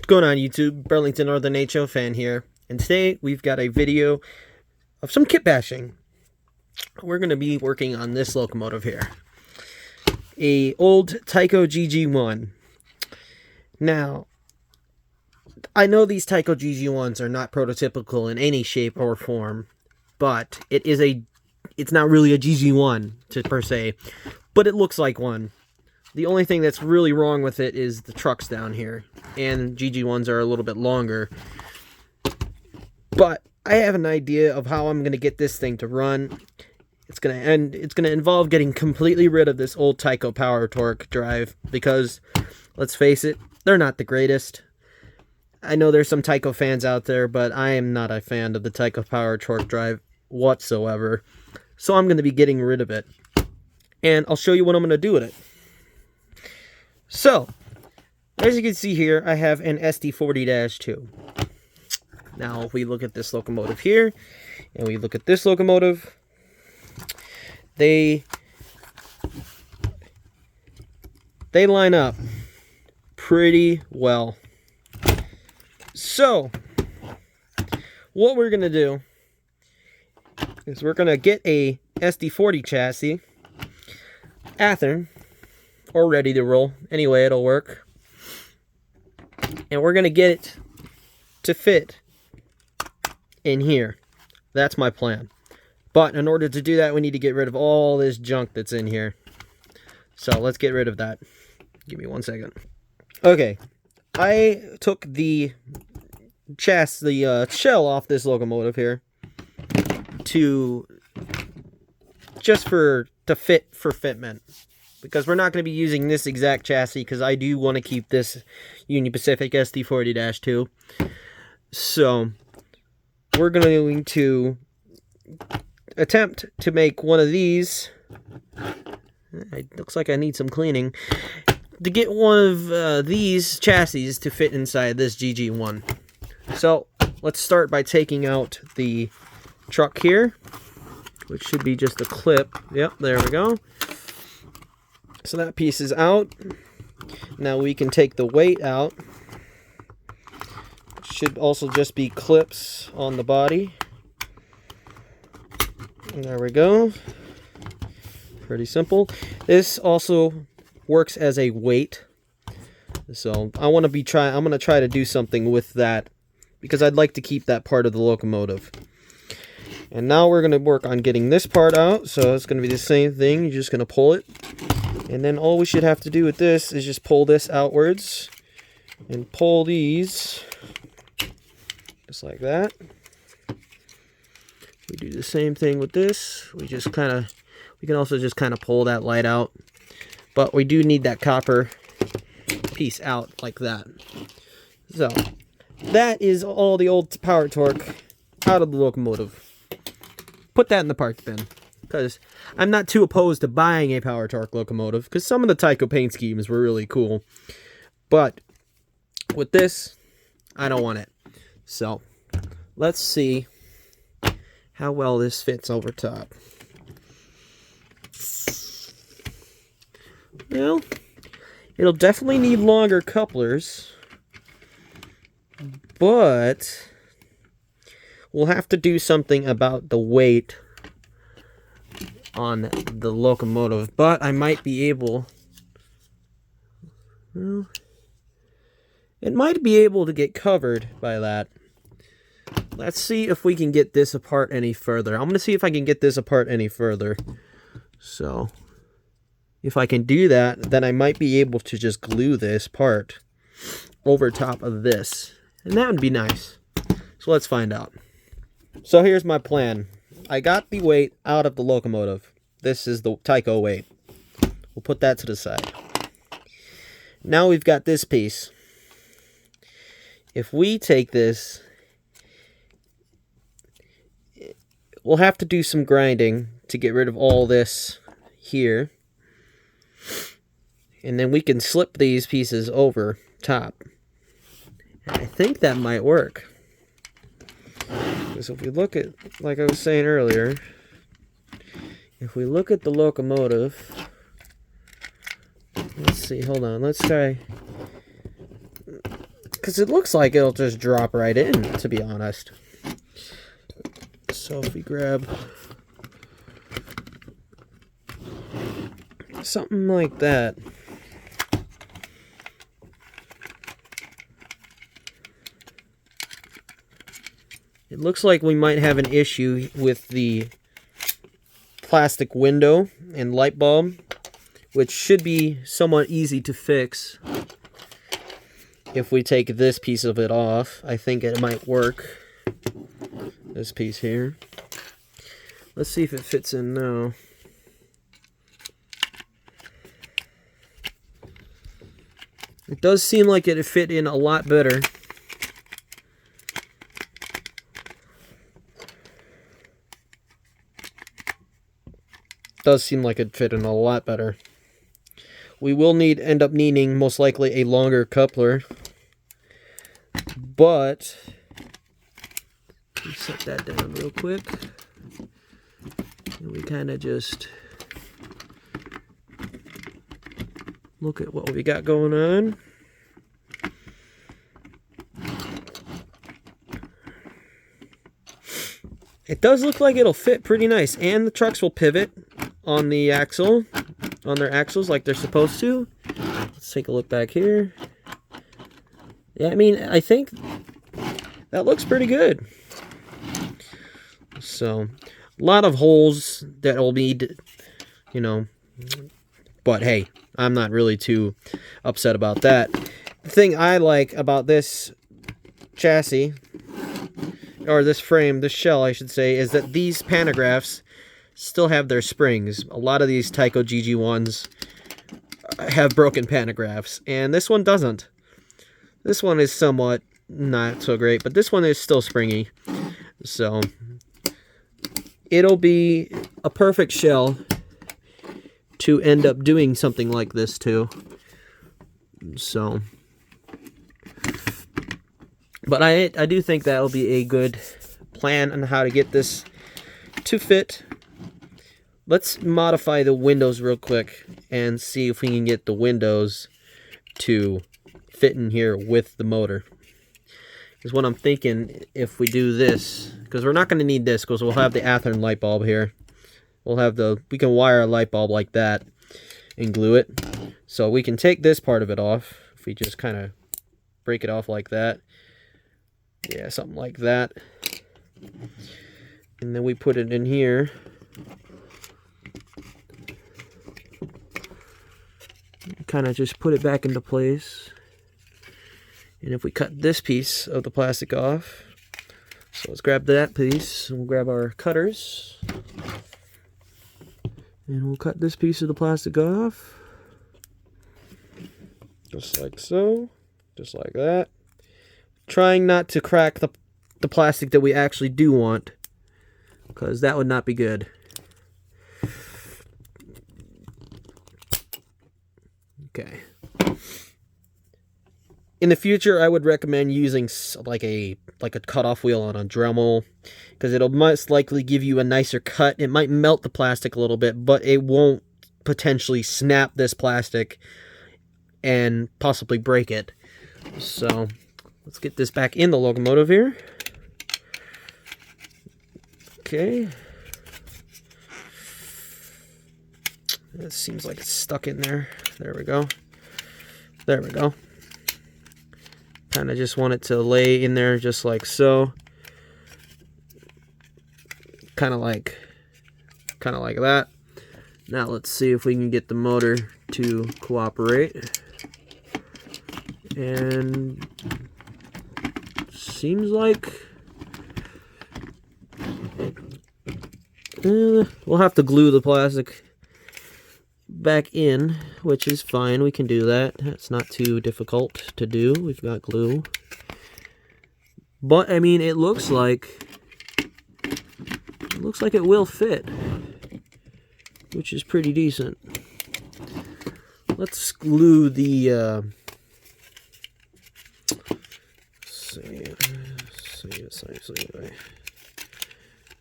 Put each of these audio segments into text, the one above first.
going on YouTube? Burlington Northern HO fan here, and today we've got a video of some kit bashing. We're going to be working on this locomotive here, a old Tyco GG1. Now, I know these Tyco GG1s are not prototypical in any shape or form, but it's not really a GG1 per se, but it looks like one. The only thing that's really wrong with it is the trucks down here, and GG1s are a little bit longer. But I have an idea of how I'm going to get this thing to run. It's going to involve getting completely rid of this old Tyco power torque drive, because let's face it, they're not the greatest. I know there's some Tyco fans out there, but I am not a fan of the Tyco power torque drive whatsoever. So I'm going to be getting rid of it, and I'll show you what I'm going to do with it. So, as you can see here, I have an SD40-2. Now, if we look at this locomotive here, and we look at this locomotive, they line up pretty well. So, what we're going to do is we're going to get a SD40 chassis, Atheran, or ready to roll. Anyway, it'll work. And we're going to get it to fit in here. That's my plan. But in order to do that, we need to get rid of all this junk that's in here. So let's get rid of that. Give me 1 second. Okay. I took the chassis, the shell off this locomotive here to fit for fitment. Because we're not going to be using this exact chassis, because I do want to keep this Union Pacific SD40-2. So, we're going to attempt to make one of these. It looks like I need some cleaning. To get one of these chassis to fit inside this GG1. So, let's start by taking out the truck here, which should be just a clip. Yep, there we go. So that piece is out. Now we can take the weight out. Should also just be clips on the body. And there we go. Pretty simple. This also works as a weight. So I'm going to try to do something with that, because I'd like to keep that part of the locomotive. And now we're going to work on getting this part out. So it's going to be the same thing. You're just going to pull it. And then all we should have to do with this is just pull this outwards and pull these just like that. We do the same thing with this. We can also just kind of pull that light out. But we do need that copper piece out like that. So that is all the old power torque out of the locomotive. Put that in the parts bin, because I'm not too opposed to buying a power torque locomotive, because some of the Tyco paint schemes were really cool. But with this, I don't want it. So let's see how well this fits over top. Well, it'll definitely need longer couplers, but we'll have to do something about the weight on the locomotive. But I might be able, well, it might be able to get covered by that. Let's see if we can get this apart any further. I'm going to see if I can get this apart any further. So, if I can do that, then I might be able to just glue this part over top of this. And that would be nice. So let's find out. So here's my plan. I got the weight out of the locomotive. This is the Tyco weight. We'll put that to the side. Now we've got this piece. If we take this, we'll have to do some grinding to get rid of all this here. And then we can slip these pieces over top. And I think that might work. Because if we look at, like I was saying earlier, if we look at the locomotive, let's see, hold on, let's try because it looks like it'll just drop right in, to be honest. So if we grab something like that, it looks like we might have an issue with the plastic window and light bulb, which should be somewhat easy to fix. If we take this piece of it off, I think it might work. This piece here. Let's see if it fits in now. It does seem like it fit in a lot better. Does seem like it fit in a lot better. We will end up needing most likely a longer coupler, but let's set that down real quick. And we kind of just look at what we got going on. It does look like it'll fit pretty nice, and the trucks will pivot on the axle, on their axles like they're supposed to. Let's take a look back here. Yeah, I mean, I think that looks pretty good. So, a lot of holes that will need, you know, but hey, I'm not really too upset about that. The thing I like about this chassis, or this frame, this shell I should say, is that these pantographs still have their springs. A lot of these Tyco GG1s have broken pantographs, and this one doesn't. This one is somewhat not so great, but this one is still springy. So it'll be a perfect shell to end up doing something like this too. So, but I do think that'll be a good plan on how to get this to fit. Let's modify the windows real quick and see if we can get the windows to fit in here with the motor. Because what I'm thinking, if we do this, because we're not going to need this, because we'll have the Atheran light bulb here. We can wire a light bulb like that and glue it. So we can take this part of it off. If we just kind of break it off like that. Yeah, something like that. And then we put it in here. Kind of just put it back into place. And if we cut this piece of the plastic off, so let's grab that piece, and we'll grab our cutters, and we'll cut this piece of the plastic off, just like so, just like that. Trying not to crack the plastic that we actually do want, because that would not be good. Okay. In the future, I would recommend using like a cutoff wheel on a Dremel, because it'll most likely give you a nicer cut. It might melt the plastic a little bit, but it won't potentially snap this plastic and possibly break it. So let's get this back in the locomotive here. Okay. It seems like it's stuck in there. There we go. There we go. Kind of just want it to lay in there just like so. Kind of like that. Now let's see if we can get the motor to cooperate. And seems like we'll have to glue the plastic back in, which is fine. We can do that. It's not too difficult to do. We've got glue. But I mean, it looks like it will fit, which is pretty decent. Let's glue the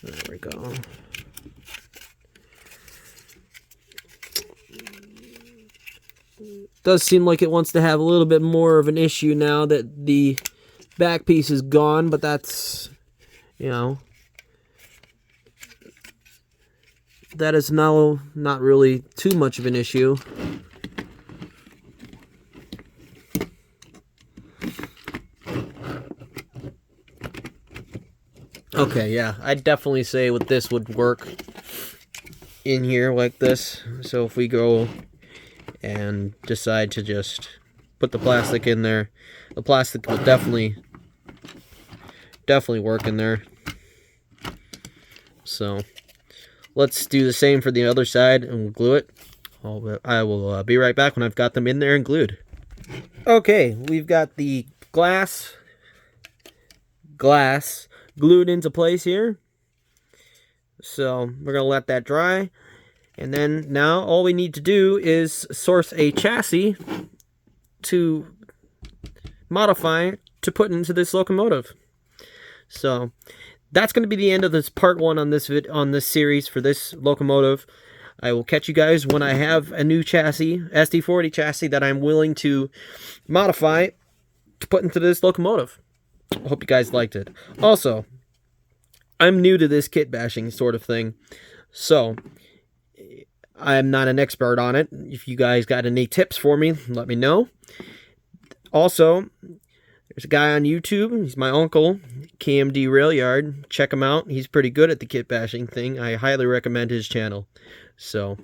there we go. Does seem like it wants to have a little bit more of an issue now that the back piece is gone, but that's, you know, that is now not really too much of an issue. Okay, yeah, I'd definitely say with this would work in here like this. So if we go and decide to just put the plastic in there, the plastic will definitely work in there. So let's do the same for the other side and we'll glue it. I will be right back when I've got them in there and glued. Okay, we've got the glass glued into place here. So we're going to let that dry. And then now all we need to do is source a chassis to modify to put into this locomotive. So that's going to be the end of this part 1 on this series for this locomotive. I will catch you guys when I have a new chassis, SD40 chassis, that I'm willing to modify to put into this locomotive. I hope you guys liked it. Also, I'm new to this kit bashing sort of thing, so I'm not an expert on it. If you guys got any tips for me, let me know. Also, there's a guy on YouTube. He's my uncle, KMD Railyard. Check him out. He's pretty good at the kit bashing thing. I highly recommend his channel. So,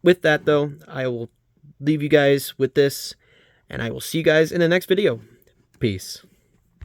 with that though, I will leave you guys with this, and I will see you guys in the next video. Peace.